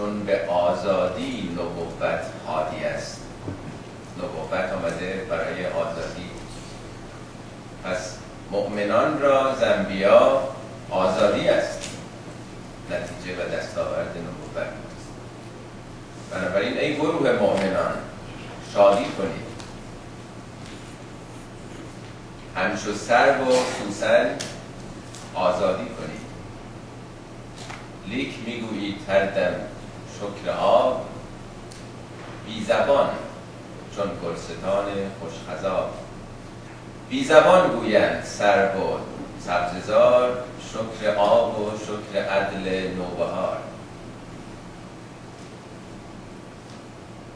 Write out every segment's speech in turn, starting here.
چون به آزادی نبوت هادی است. نبوت آمده برای آزادی. پس مؤمنان را ز انبیا آزادی است نتیجه و دستاورد نبوت. بنابراین ای گروه مؤمنان شادی کنید، همچو سرو و سوسن آزادی کنید. لیک میگویید هر دم شکر آب، بی زبان چون گلستان خوشخضاب. بی زبان گویند سرو و سبززار، شکر آب و شکر عدل نوبهار.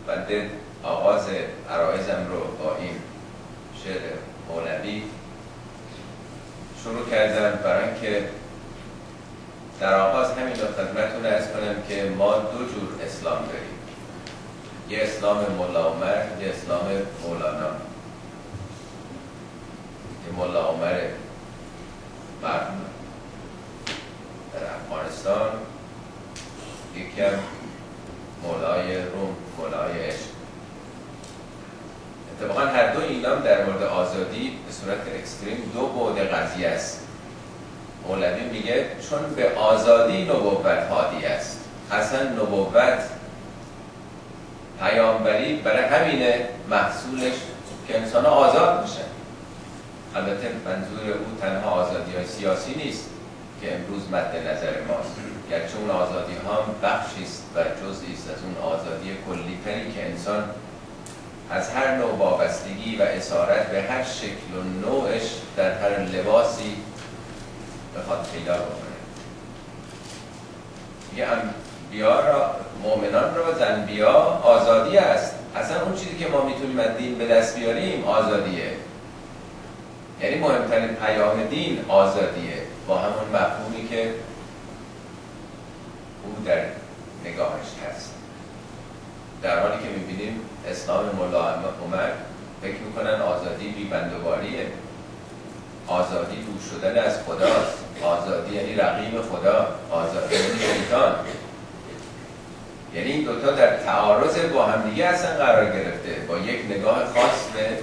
بنده آغاز عرایزم رو با این شعر مولوی شروع کردم برای اینکه در آغاز همین رو خدمتتون عرض کنم که ما دو جور اسلام داریم، یه اسلام ملا عمر، یه اسلام مولانا. یه ملا عمر در افغانستان، یکی هم مولای روم، مولای عشق. اتفاقا هر دو اینا در مورد آزادی به صورت اکستریم دو بعد قضیه است. مولوی میگه چون به آزادی نبوت هادی است. اصلا نبوت پیامبری برای همینه محصولش که انسان آزاد میشن. البته منظور او تنها آزادی های سیاسی نیست که امروز مد نظر ماست، گرچه اون آزادی ها بخشی است و جزئی است از اون آزادی کلی‌تری که انسان از هر نوع وابستگی و اسارت به هر شکل و نوعش در هر لباسی بخواد پیدا بکنه. یه انبیا را، مؤمنان را ز انبیا آزادی است. اصلا اون چیزی که ما میتونیم از دین به دست بیاریم آزادیه. یعنی مهمترین پیام دین آزادیه، با همون مفهومی که او در نگاهش هست. در حالی که میبینیم اسلام مولا عمر فکر میکنن آزادی بی‌بندوباریه، آزادی دور شدن از خداست، آزادی یعنی رقیب خدا، آزادی یعنی شیطان. یعنی این دوتا در تعارض با همدیگه اصلا قرار گرفته با یک نگاه خاص به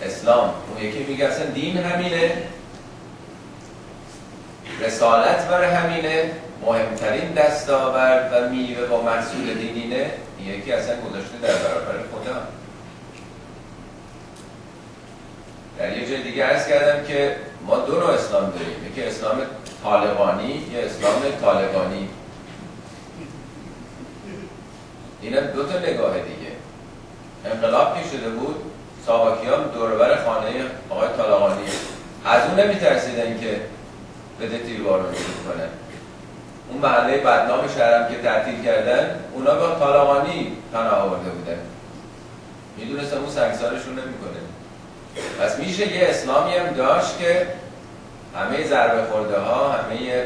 اسلام. اون یکی میگه اصلا دین همینه، رسالت برای همینه، مهمترین دستاورد و میوه با محصول دینینه. یکی اصلا گذاشته در برابر خدا. در یه جای دیگه عرض کردم که ما دو نوع اسلام داریم، یکی اسلام طالبانی، یه اسلام طالبانی. اینا دو تا نگاه دیگه. انقلاب که شده بود، ساواکیان دوربر خانه آقای طالقانی، از اون نمیترسیدن که بده تیربارون شروع کنن. اون محله بدنام شهرم که تعطیل کردن، اونا به طالقانی پناه آورده بودن، میدونستن اون سنگسارشون نمیکنه. پس میشه یه اسلامی هم داشت که همه ضربه خورده ها، همه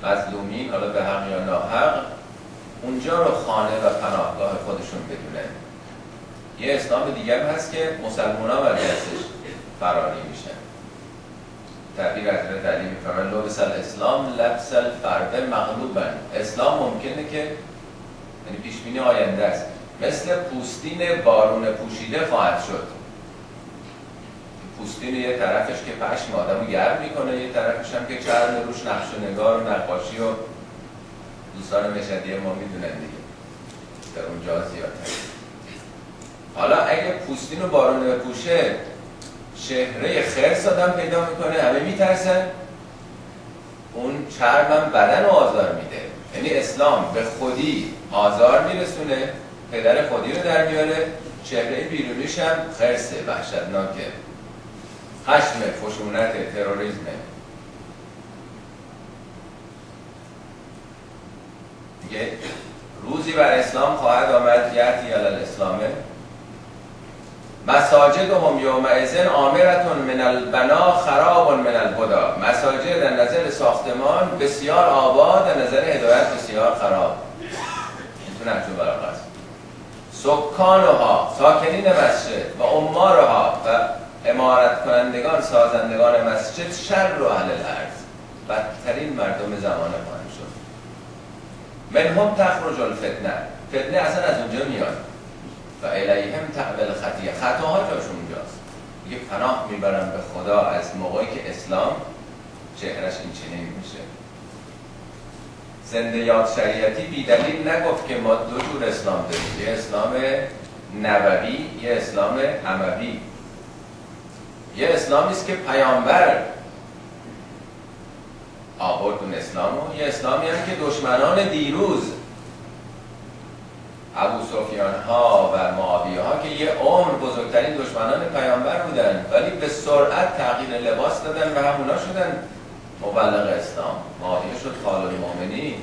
مظلومین، حالا به حق یا ناحق، اونجا رو خانه و پناهگاه خودشون بدونن. یه اسلام دیگه هم هست که مسلمان ها از دستش فراری میشن. تعبیر حضرت علی میفرمایند لبس الاسلام لبس الفرد مغلوبا. اسلام ممکنه که یعنی پیشبینی آینده است، مثل پوستین بارون پوشیده خواهد شد. پوستین یه طرفش که پشم آدمو گرم میکنه، یه طرفش هم که چرم روش نقش و نگار و نقاشی و دوستان مشهدی ما میدونن دیگه، در اونجا زیاد هست. حالا اگه پوستین و بارون بپوشه، چهره خرس آدم پیدا میکنه، همه میترسن، اون چرم هم بدن رو آزار میده. یعنی اسلام به خودی آزار میرسونه، پدر خودی رو در میاره، چهره بیرونیش هم خرسه، وحشتناکه، خشم، خشونت، تروریسم. میگه روزی بر اسلام خواهد آمد یأتی علی الاسلام مساجدهم یومئذ عامرة من البنا خراب من الهدى. مساجد در نظر ساختمان بسیار آباد، در نظر هدایت بسیار خراب. این تو نهج البلاغه است. سکانها، ساکنین مسجد، و عمارها، و عمارت کنندگان، سازندگان مسجد، شر اهل الارض، بدترین مردم زمان خواهند شد. منهم تخرج الفتنه، فتنه اصلا از اونجا میاد. و الیهم تحول خطیه، خطاها جاشون اونجاست. دیگه پناه میبرم به خدا از موقعی که اسلام چهرش این چنین میشه. زنده یاد شریعتی بی دلیل نگفت که ما دو جور اسلام داریم، یه اسلام نبوی، یه اسلام اموی. یه اسلامی است که پیامبر آورد اون اسلامو، یه اسلامی هم که دشمنان دیروز ابو سفیان ها و معاویه ها که یه عمر بزرگترین دشمنان پیامبر بودن، ولی به سرعت تغییر لباس دادن و همونا شدن مبلغ اسلام. معاویه شد خال المؤمنین.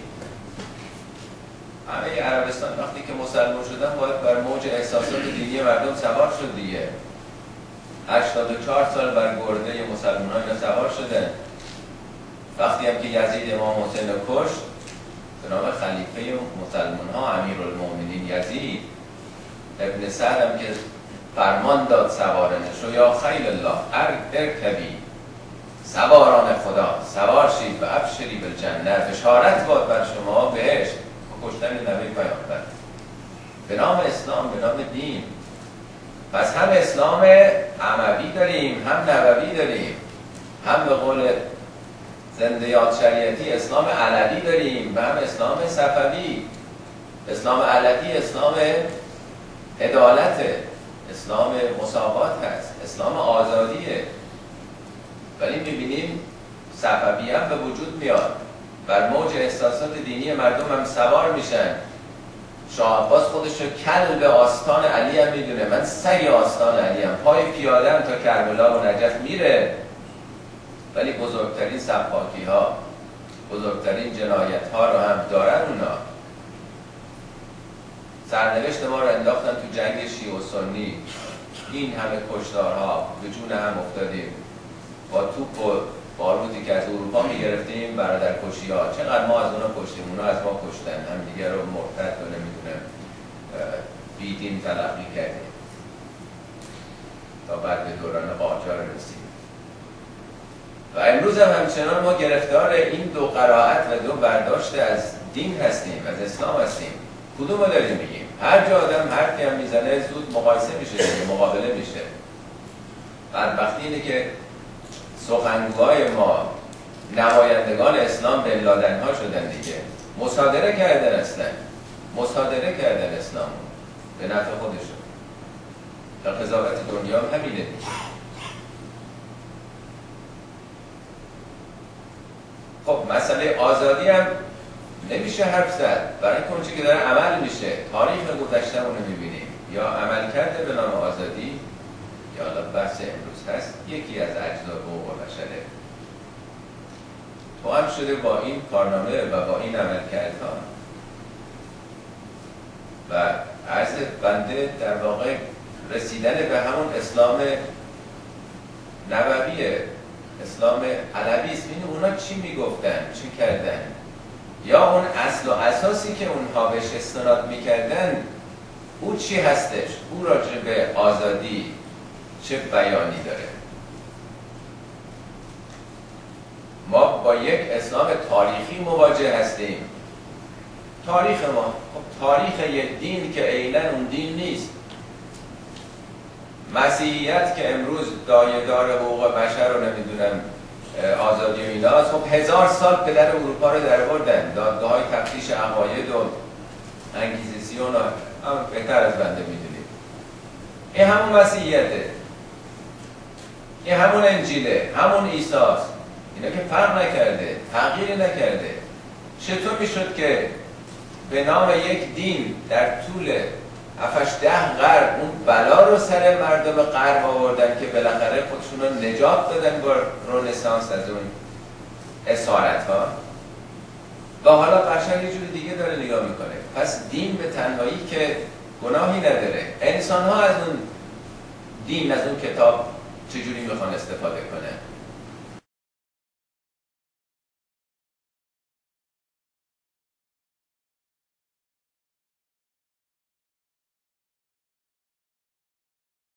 همه عربستان وقتی که مسلمان شدن باید بر موج احساسات دینی مردم سوار شد دیگه. 84 سال بر گرده مسلمان ها اینا سوار شدن. وقتی هم که یزید امام حسین کشت، به نام خلیفه مسلمان ها امیرالمومنین یزید، ابن سعد هم که فرمان داد سوارانه شو یا خیل الله ارکبی، سواران خدا سوار شید و ابشری بالجنه، بشارت باد بر شما بهشت. کشتن نبی پیامبر به نام اسلام، به نام دین. پس هم اسلام اموی داریم، هم نبوی داریم، هم به قول زنده یاد شریعتی اسلام علوی داریم و هم اسلام صفوی. اسلام علوی اسلام عدالت، اسلام مساوات هست، اسلام آزادیه. ولی میبینیم صفوی هم به وجود میاد، بر موج احساسات دینی مردم هم سوار میشن. شاه عباس خودش رو کلب آستان علی هم میدونه، من سگ آستان علی هم، پای پیادم تا کربلا و نجف میره. ولی بزرگترین سفاکی ها، بزرگترین جنایت ها رو هم دارن اونا. سرنوشت ما رو انداختن تو جنگ شیعه و سنی. این همه کشتارها، به جون هم افتادیم. با توپ و بارودی که از اروپا میگرفتیم، برادر کشی ها، چقدر ما از اونا کشتیم، اونا از ما کشتن، هم دیگر رو مرتد و نمیدونم بیدین تلقی کردیم تا بعد به دوران قاجار رسیم. و امروز هم همچنان ما گرفتار این دو قرائت و دو برداشت از دین هستیم، از اسلام هستیم. کدوم رو داریم میگیم؟ هر جا آدم حرفی هم میزنه زود مقایسه میشه دیگه، مقابله میشه. بدبختی اینه که سخنگوهای ما نمایندگان اسلام بن لادن ها شدن دیگه. مصادره کردن، اصلا مصادره کردن اسلام به نفع خودشون. تا قضاوت دنیا هم همینه دیگه. خب مسئله آزادی هم نمیشه حرف زد، برای اون چیزی که داره عمل میشه. تاریخ گذشته‌مون رو میبینیم، یا عمل کرده به نام آزادی، یا حالا بحث امروز هست، یکی از اجزای حقوق بشره. تو هم شده با این کارنامه و با این عملکردها. و عرض بنده در واقع رسیدن به همون اسلام نبویه، اسلام علوی است. این اونا چی میگفتن، چی کردن، یا اون اصل و اساسی که اونها بهش استناد میکردن او چی هستش، او راجع به آزادی چه بیانی داره. ما با یک اسلام تاریخی مواجه هستیم. تاریخ ما، خب تاریخ یک دین که عیناً اون دین نیست. مسیحیت که امروز دایه‌دار حقوق بشر رو نمیدونم آزادی و ایناست، خب 1000 سال پدر اروپا رو در آوردن، دادگاه‌های تفتیش عقاید و انگیزیسیون و هم بهتر از بنده میدونید. این همون مسیحیته، این همون انجیله، همون عیساست. اینا که فرق نکرده، تغییری نکرده. چطور میشد که به نام یک دین در طول 7-10 قرن اون بلا رو سر مردم غرب آوردن که بالاخره خودشون رو نجات دادن با رنسانس از اون اسارت ها، و حالا بشر یه جوری دیگه داره نگاه میکنه. پس دین به تنهایی که گناهی نداره. انسان ها از اون دین، از اون کتاب چجوری میخوان استفاده کنه؟